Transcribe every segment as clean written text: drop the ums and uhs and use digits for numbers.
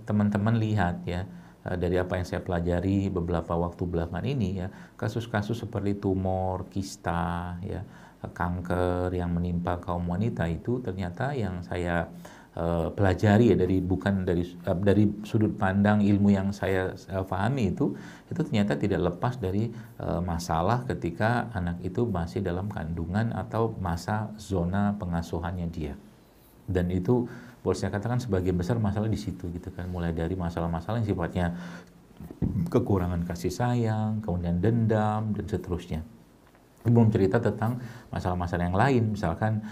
teman-teman lihat ya, dari apa yang saya pelajari beberapa waktu belakangan ini ya, kasus-kasus seperti tumor, kista, ya, kanker yang menimpa kaum wanita itu ternyata yang saya pelajari ya bukan dari sudut pandang ilmu yang saya pahami itu ternyata tidak lepas dari masalah ketika anak itu masih dalam kandungan atau masa zona pengasuhannya dia. Dan itu boleh saya katakan sebagian besar masalah di situ gitu kan, mulai dari masalah-masalah yang sifatnya kekurangan kasih sayang, kemudian dendam dan seterusnya. Belum cerita tentang masalah-masalah yang lain, misalkan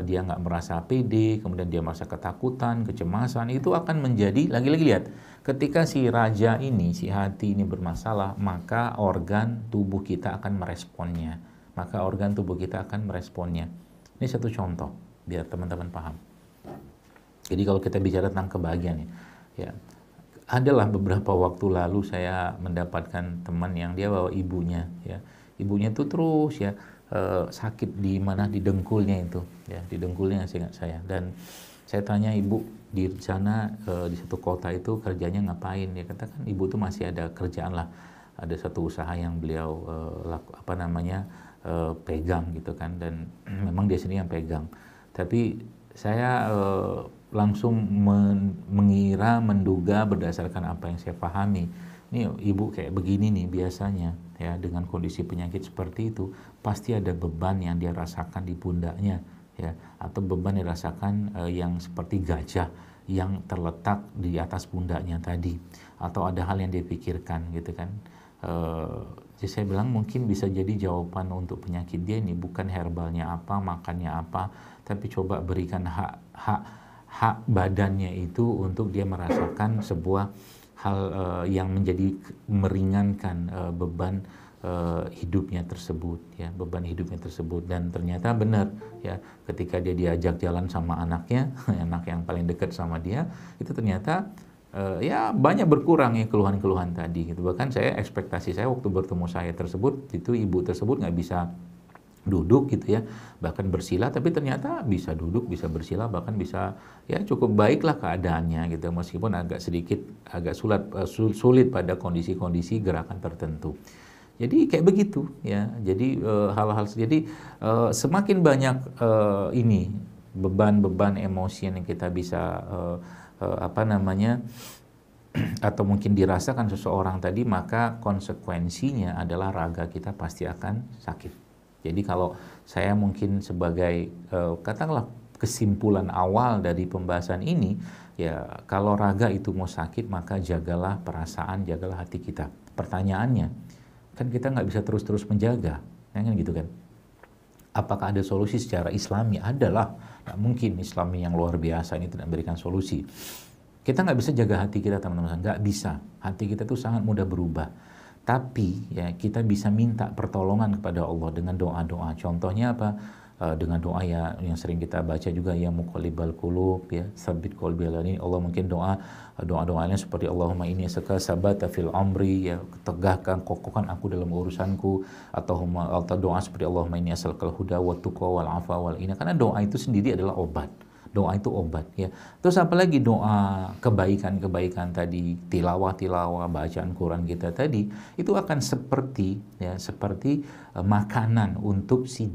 dia nggak merasa pede, kemudian dia merasa ketakutan, kecemasan, itu akan menjadi, lagi-lagi lihat, ketika si raja ini, si hati ini bermasalah, maka organ tubuh kita akan meresponnya. Maka organ tubuh kita akan meresponnya. Ini satu contoh, biar teman-teman paham. Jadi kalau kita bicara tentang kebahagiaan ya, adalah beberapa waktu lalu saya mendapatkan teman yang dia bawa ibunya ya. Ibunya tuh terus ya sakit di mana, di dengkulnya itu ya, di dengkulnya seingat saya. Dan saya tanya, ibu di sana di satu kota itu kerjanya ngapain? Dia katakan ibu tuh masih ada kerjaan lah, ada satu usaha yang beliau pegang gitu kan, dan memang dia sendiri yang pegang. Tapi saya langsung menduga berdasarkan apa yang saya pahami, ini ibu kayak begini nih biasanya ya, dengan kondisi penyakit seperti itu pasti ada beban yang dia rasakan di pundaknya ya, atau beban yang dirasakan yang seperti gajah yang terletak di atas pundaknya tadi, atau ada hal yang dia pikirkan gitu kan. Jadi saya bilang mungkin bisa jadi jawaban untuk penyakit dia ini bukan herbalnya apa, makannya apa, tapi coba berikan hak badannya itu untuk dia merasakan sebuah hal yang menjadi meringankan beban hidupnya tersebut ya, beban hidupnya tersebut. Dan ternyata benar ya, ketika dia diajak jalan sama anaknya, anak yang paling dekat sama dia, itu ternyata ya banyak berkurang ya keluhan-keluhan tadi gitu. Bahkan ekspektasi saya waktu bertemu saya tersebut, itu ibu tersebut nggak bisa duduk gitu ya, bahkan bersila, tapi ternyata bisa duduk, bisa bersila, bahkan bisa ya cukup baiklah keadaannya gitu, meskipun agak sulit pada kondisi-kondisi gerakan tertentu. Jadi kayak begitu ya. Jadi semakin banyak ini beban-beban emosi yang kita bisa atau mungkin dirasakan seseorang tadi, maka konsekuensinya adalah raga kita pasti akan sakit. Jadi kalau saya mungkin sebagai katakanlah kesimpulan awal dari pembahasan ini ya, kalau raga itu mau sakit maka jagalah perasaan, jagalah hati kita. Pertanyaannya, kan kita nggak bisa terus-terus menjaga, kan gitu kan? Apakah ada solusi secara Islami? Adalah, nggak mungkin Islami yang luar biasa ini tidak memberikan solusi. Kita nggak bisa jaga hati kita, teman-teman, nggak bisa. Hati kita tuh sangat mudah berubah. Tapi ya kita bisa minta pertolongan kepada Allah dengan doa-doa. Contohnya apa? Dengan doa ya yang sering kita baca juga, ya muqallibal qulub ya, tsabbit qalbi ala dinik. Allah mungkin doa-doanya seperti Allahumma inni as'aluka sabata fil amri ya, tegakkan, kokohkan aku dalam urusanku, atau doa seperti Allahumma inni as'alukal huda wat tuqa wal afa wal ghina. Karena doa itu sendiri adalah obat. Doa itu obat ya. Terus apalagi doa kebaikan-kebaikan tadi, tilawah, bacaan Quran kita tadi, itu akan seperti makanan untuk si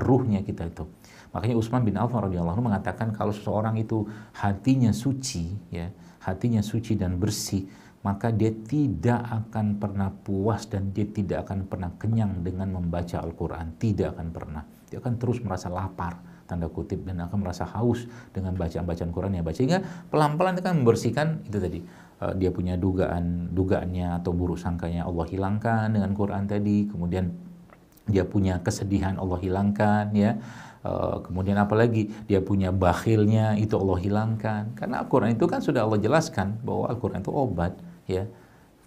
ruhnya kita itu. Makanya Utsman bin Affan radhiyallahu anhu mengatakan kalau seseorang itu hatinya suci ya, hatinya suci dan bersih, maka dia tidak akan pernah puas dan dia tidak akan pernah kenyang dengan membaca Al-Quran. Tidak akan pernah. Dia akan terus merasa lapar, tanda kutip, dan akan merasa haus dengan bacaan Quran yang baca. Sehingga pelan-pelan itu kan membersihkan itu tadi, dia punya dugaannya atau buruk sangkanya Allah hilangkan dengan Quran tadi. Kemudian dia punya kesedihan Allah hilangkan ya. Kemudian apalagi dia punya bakhilnya itu Allah hilangkan. Karena Al-Quran itu kan sudah Allah jelaskan bahwa Al-Quran itu obat ya.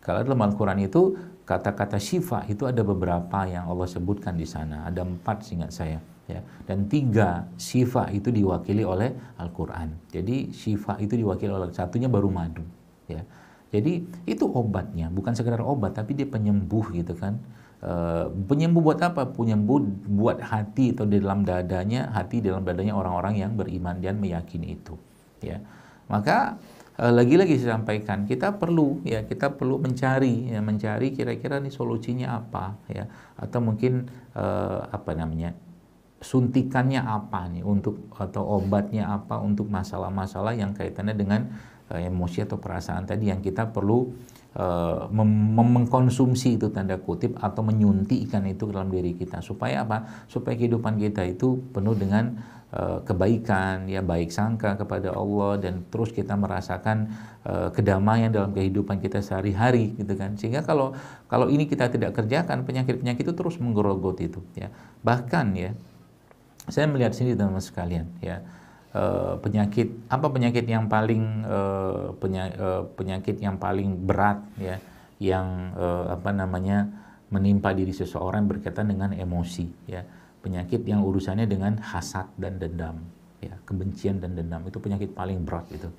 Kalau dalam Al-Quran itu kata-kata syifa itu ada beberapa yang Allah sebutkan di sana. Ada 4 seingat saya. Ya, dan 3 syifa itu diwakili oleh Al-Quran. Jadi syifa itu diwakili oleh, satunya baru madu ya. Jadi itu obatnya, bukan sekedar obat tapi dia penyembuh gitu kan. Penyembuh buat apa? Penyembuh buat hati atau di dalam dadanya, hati dalam dadanya orang-orang yang beriman dan meyakini itu ya. Maka lagi-lagi saya sampaikan, kita perlu mencari kira-kira nih solusinya apa ya, atau mungkin apa namanya, suntikannya apa nih untuk, atau obatnya apa untuk masalah-masalah yang kaitannya dengan emosi atau perasaan tadi, yang kita perlu mengkonsumsi itu tanda kutip, atau menyuntikkan itu ke dalam diri kita, supaya apa? Supaya kehidupan kita itu penuh dengan kebaikan, ya, baik sangka kepada Allah, dan terus kita merasakan kedamaian dalam kehidupan kita sehari-hari, gitu kan. Sehingga kalau ini kita tidak kerjakan, penyakit-penyakit itu terus menggerogoti itu, ya. Bahkan ya, saya melihat sini teman-teman sekalian, ya, penyakit yang paling penyakit yang paling berat, ya, yang apa namanya, menimpa diri seseorang berkaitan dengan emosi, ya. Penyakit yang urusannya dengan hasad dan dendam, ya, kebencian dan dendam, itu penyakit paling berat itu,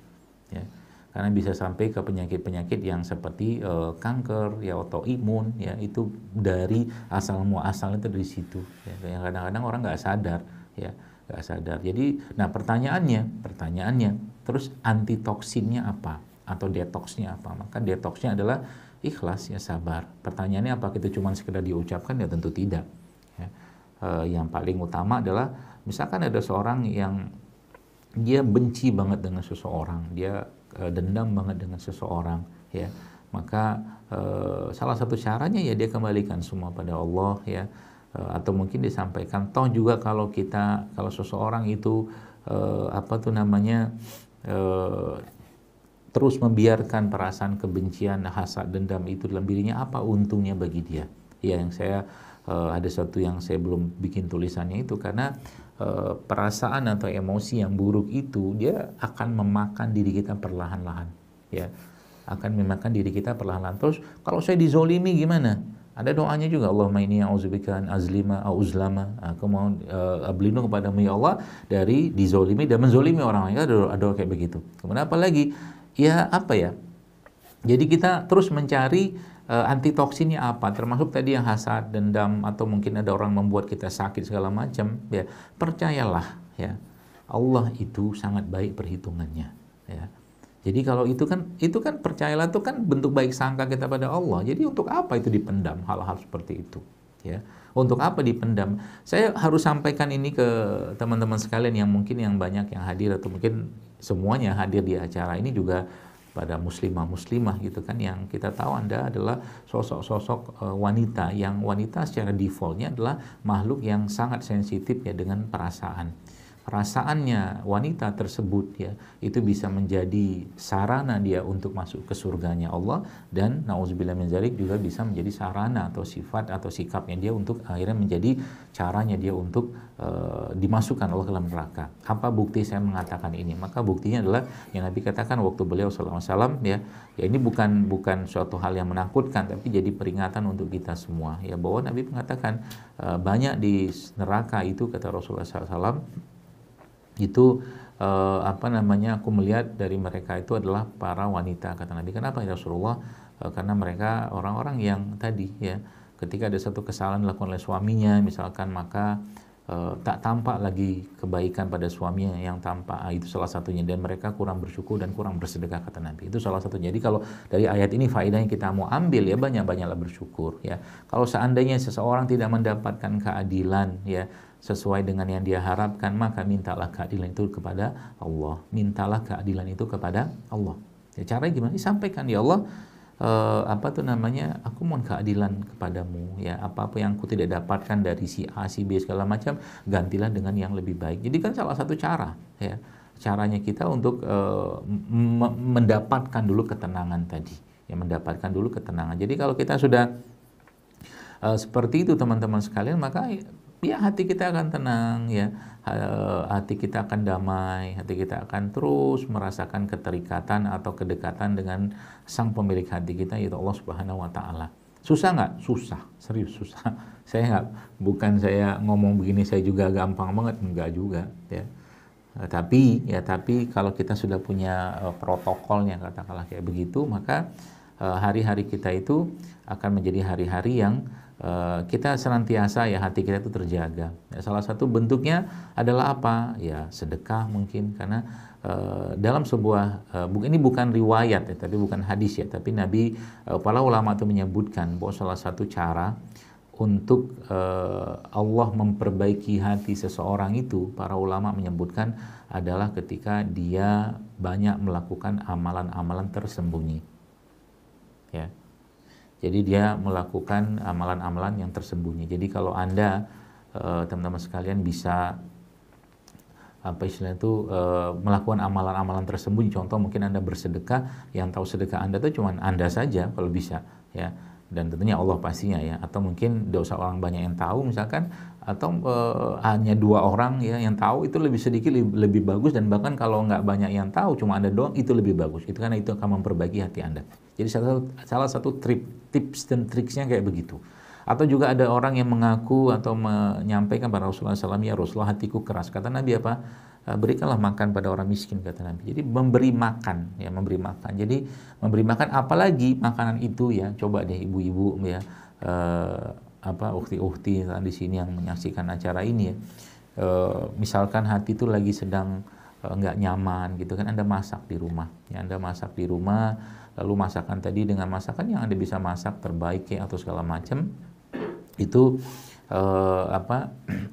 ya. Karena bisa sampai ke penyakit-penyakit yang seperti kanker, ya, autoimun, ya, itu dari asal muasalnya itu dari situ, ya. Yang kadang-kadang orang nggak sadar, ya, nggak sadar. Jadi, nah pertanyaannya, terus antitoksinnya apa, atau detoksnya apa? Maka detoksnya adalah ikhlas, ya, sabar. Pertanyaannya apa kita cuma sekedar diucapkan? Ya tentu tidak. Ya. Yang paling utama adalah, misalkan ada seorang yang dia benci banget dengan seseorang, dia dendam banget dengan seseorang, ya, maka salah satu caranya ya dia kembalikan semua pada Allah, ya, atau mungkin disampaikan, toh juga kalau seseorang itu apa tuh namanya, terus membiarkan perasaan kebencian, hasad, dendam itu dalam dirinya, apa untungnya bagi dia? Ya, yang saya ada satu yang saya belum bikin tulisannya itu, karena perasaan atau emosi yang buruk itu dia akan memakan diri kita perlahan-lahan, ya, akan memakan diri kita perlahan-lahan. Terus kalau saya dizolimi gimana? Ada doanya juga, Allahumma inni a'udzubika an azlima au uzlama. Aku mau berlindung kepadamu ya Allah dari dizolimi dan menzolimi orang lain. Ada kayak begitu. Kemudian apa lagi? Ya apa ya? Jadi kita terus mencari antitoksinnya apa, termasuk tadi yang hasad, dendam, atau mungkin ada orang membuat kita sakit segala macam, ya. Percayalah, ya, Allah itu sangat baik perhitungannya, ya. Jadi kalau itu kan percayalah, itu kan bentuk baik sangka kita pada Allah. Jadi untuk apa itu dipendam hal-hal seperti itu, ya? Untuk apa dipendam? Saya harus sampaikan ini ke teman-teman sekalian yang mungkin yang banyak yang hadir, atau mungkin semuanya hadir di acara ini juga pada muslimah gitu kan, yang kita tahu Anda adalah sosok-sosok wanita, yang wanita secara defaultnya adalah makhluk yang sangat sensitif, ya, dengan perasaannya wanita tersebut, ya, itu bisa menjadi sarana dia untuk masuk ke surganya Allah, dan nauzubillah min dzalik juga bisa menjadi sarana atau sifat atau sikapnya dia untuk akhirnya menjadi caranya dia untuk dimasukkan Allah ke dalam neraka. Apa bukti saya mengatakan ini? Maka buktinya adalah yang Nabi katakan waktu beliau sallallahu alaihi wasallam, ya, ini bukan suatu hal yang menakutkan, tapi jadi peringatan untuk kita semua, ya, bahwa Nabi mengatakan banyak di neraka itu, kata Rasulullah SAW, itu apa namanya, aku melihat dari mereka itu adalah para wanita, kata Nabi. Kenapa ya Rasulullah? Karena mereka orang-orang yang tadi, ya, ketika ada satu kesalahan dilakukan oleh suaminya misalkan, maka tak tampak lagi kebaikan pada suaminya, yang tampak itu salah satunya, dan mereka kurang bersyukur dan kurang bersedekah, kata Nabi. Itu salah satunya. Jadi kalau dari ayat ini faedahnya kita mau ambil, ya, banyak-banyaklah bersyukur, ya. Kalau seandainya seseorang tidak mendapatkan keadilan, ya, sesuai dengan yang dia harapkan, maka mintalah keadilan itu kepada Allah. Mintalah keadilan itu kepada Allah. Ya, caranya gimana? Sampaikan, ya Allah, apa tuh namanya, aku mohon keadilan kepadamu, ya, apa-apa yang aku tidak dapatkan dari si A, si B segala macam, gantilah dengan yang lebih baik. Jadi kan salah satu cara, ya, caranya kita untuk mendapatkan dulu ketenangan tadi, ya, mendapatkan dulu ketenangan. Jadi kalau kita sudah seperti itu teman-teman sekalian, maka ya hati kita akan tenang, ya, hati kita akan damai, hati kita akan terus merasakan keterikatan atau kedekatan dengan sang pemilik hati kita, yaitu Allah Subhanahu wa Ta'ala. Susah nggak? Susah, serius susah. Bukan saya ngomong begini saya juga gampang banget, enggak juga, ya. Tapi kalau kita sudah punya protokolnya, katakanlah kayak begitu, maka hari-hari kita itu akan menjadi hari-hari yang kita senantiasa ya hati kita itu terjaga. Ya, salah satu bentuknya adalah apa? Ya sedekah mungkin, karena dalam sebuah ini bukan riwayat ya, tapi bukan hadis ya, tapi Nabi, para ulama itu menyebutkan bahwa salah satu cara untuk Allah memperbaiki hati seseorang itu, para ulama menyebutkan adalah ketika dia banyak melakukan amalan-amalan tersembunyi. Ya. Jadi dia melakukan amalan-amalan yang tersembunyi. Jadi kalau Anda, teman-teman sekalian, bisa apa istilahnya itu melakukan amalan-amalan tersembunyi. Contoh mungkin Anda bersedekah, yang tahu sedekah Anda itu cuma Anda saja kalau bisa, ya. Dan tentunya Allah pastinya ya. Atau mungkin tidak usah orang banyak yang tahu misalkan, atau hanya 2 orang ya yang tahu, itu lebih sedikit lebih bagus, dan bahkan kalau nggak banyak yang tahu cuma Anda doang, itu lebih bagus. Itu karena itu akan memperbaiki hati Anda. Jadi salah satu tips dan triksnya kayak begitu. Atau juga ada orang yang mengaku atau menyampaikan pada Rasulullah SAW, ya Rasulullah, hatiku keras. Kata Nabi apa? Berikanlah makan pada orang miskin, kata Nabi. Jadi memberi makan, ya memberi makan. Jadi memberi makan, apalagi makanan itu ya. Coba deh ibu-ibu ya, ukhti-ukhti di sini yang menyaksikan acara ini ya. Misalkan hati itu lagi sedang nggak nyaman gitu kan, Anda masak di rumah. Ya, Anda masak di rumah, lalu masakan tadi dengan masakan yang Anda bisa masak terbaik ya, atau segala macam itu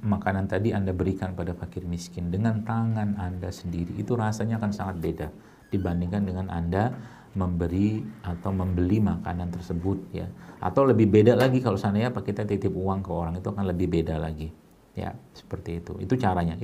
makanan tadi Anda berikan pada fakir miskin dengan tangan Anda sendiri. Itu rasanya akan sangat beda dibandingkan dengan Anda memberi atau membeli makanan tersebut ya. Atau lebih beda lagi kalau seandainya kita titip uang ke orang, itu akan lebih beda lagi ya, seperti itu caranya.